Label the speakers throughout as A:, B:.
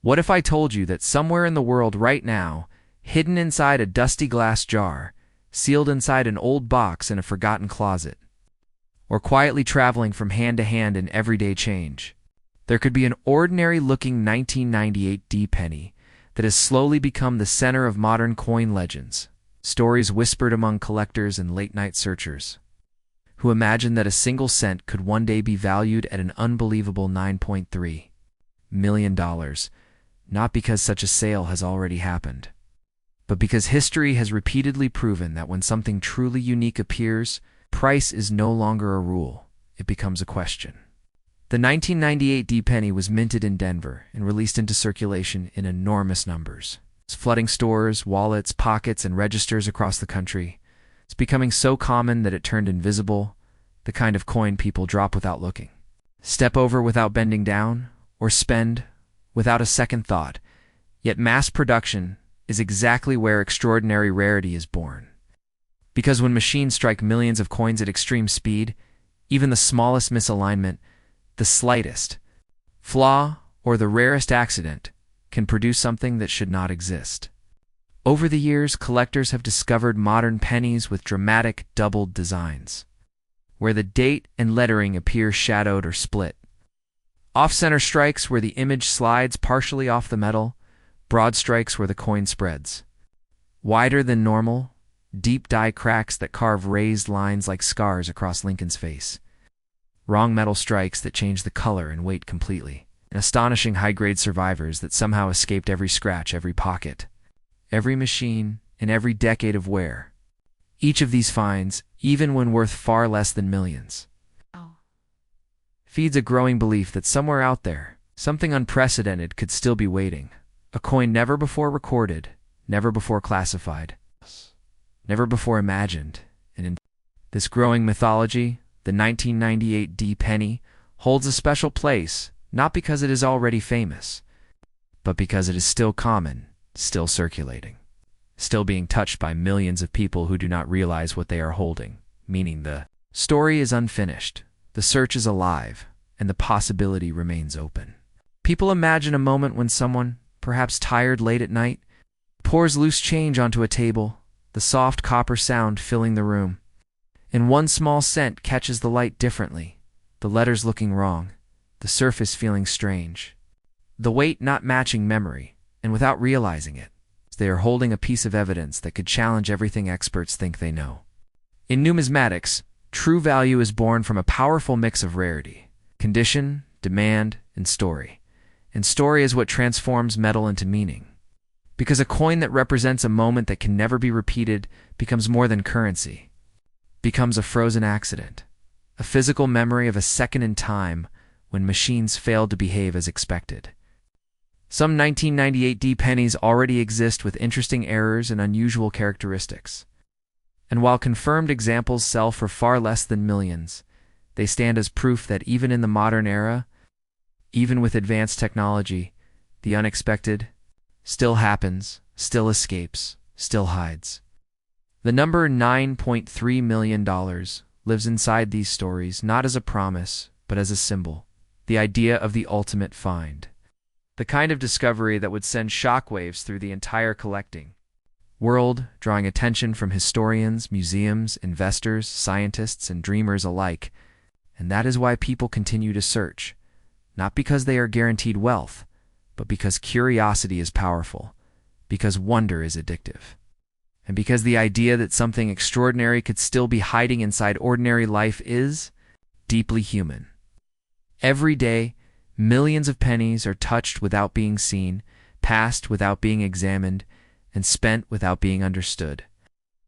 A: What if I told you that somewhere in the world right now, hidden inside a dusty glass jar, sealed inside an old box in a forgotten closet, or quietly traveling from hand to hand in everyday change, there could be an ordinary-looking 1998 D-penny that has slowly become the center of modern coin legends, stories whispered among collectors and late-night searchers, who imagine that a single cent could one day be valued at an unbelievable $9.3 million, not because such a sale has already happened, but because history has repeatedly proven that when something truly unique appears, price is no longer a rule, it becomes a question. The 1998 D-penny was minted in Denver and released into circulation in enormous numbers. It's flooding stores, wallets, pockets, and registers across the country. It's becoming so common that it turned invisible, the kind of coin people drop without looking, step over without bending down, or spend without a second thought. Yet mass production is exactly where extraordinary rarity is born. Because when machines strike millions of coins at extreme speed, even the smallest misalignment, the slightest flaw, or the rarest accident can produce something that should not exist. Over the years, collectors have discovered modern pennies with dramatic doubled designs, where the date and lettering appear shadowed or split. Off-center strikes where the image slides partially off the metal, broad strikes where the coin spreads. Wider than normal, deep die cracks that carve raised lines like scars across Lincoln's face. Wrong metal strikes that change the color and weight completely. And astonishing high-grade survivors that somehow escaped every scratch, every pocket, every machine, and every decade of wear. Each of these finds, even when worth far less than millions, feeds a growing belief that somewhere out there, something unprecedented could still be waiting. A coin never before recorded, never before classified, never before imagined. And in this growing mythology, the 1998 D-penny holds a special place, not because it is already famous, but because it is still common, still circulating, still being touched by millions of people who do not realize what they are holding, meaning the story is unfinished, the search is alive, and the possibility remains open. People imagine a moment when someone, perhaps tired late at night, pours loose change onto a table, the soft copper sound filling the room, and one small cent catches the light differently, the letters looking wrong, the surface feeling strange, the weight not matching memory, and without realizing it, they are holding a piece of evidence that could challenge everything experts think they know. In numismatics, true value is born from a powerful mix of rarity, condition, demand, and story. And story is what transforms metal into meaning. Because a coin that represents a moment that can never be repeated becomes more than currency, becomes a frozen accident, a physical memory of a second in time when machines failed to behave as expected. Some 1998 D-pennies already exist with interesting errors and unusual characteristics. And while confirmed examples sell for far less than millions, they stand as proof that even in the modern era, even with advanced technology, the unexpected still happens, still escapes, still hides. The number $9.3 million lives inside these stories not as a promise, but as a symbol, the idea of the ultimate find. The kind of discovery that would send shockwaves through the entire collecting world, drawing attention from historians, museums, investors, scientists, and dreamers alike. And that is why people continue to search, not because they are guaranteed wealth, but because curiosity is powerful, because wonder is addictive, and because the idea that something extraordinary could still be hiding inside ordinary life is deeply human. Every day, millions of pennies are touched without being seen, passed without being examined, and spent without being understood.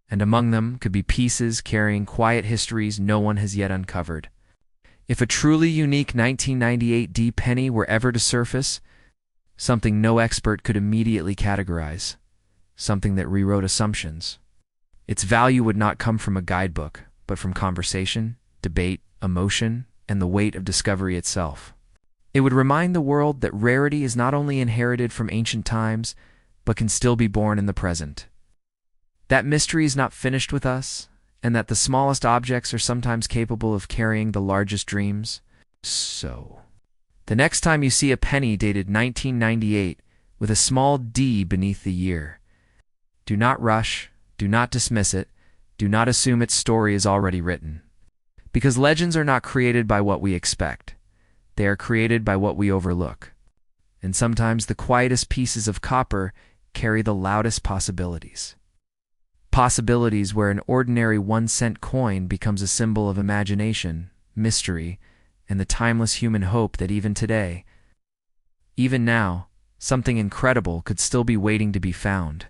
A: And among them could be pieces carrying quiet histories no one has yet uncovered. If a truly unique 1998 D-penny were ever to surface, something no expert could immediately categorize, something that rewrote assumptions, its value would not come from a guidebook, but from conversation, debate, emotion, and the weight of discovery itself. It would remind the world that rarity is not only inherited from ancient times, but can still be born in the present. That mystery is not finished with us, and that the smallest objects are sometimes capable of carrying the largest dreams. So, the next time you see a penny dated 1998, with a small d beneath the year. Do not rush, do not dismiss it, do not assume its story is already written. Because legends are not created by what we expect. They are created by what we overlook. And sometimes the quietest pieces of copper carry the loudest possibilities. Possibilities where an ordinary 1-cent coin becomes a symbol of imagination, mystery, and the timeless human hope that even today, even now, something incredible could still be waiting to be found.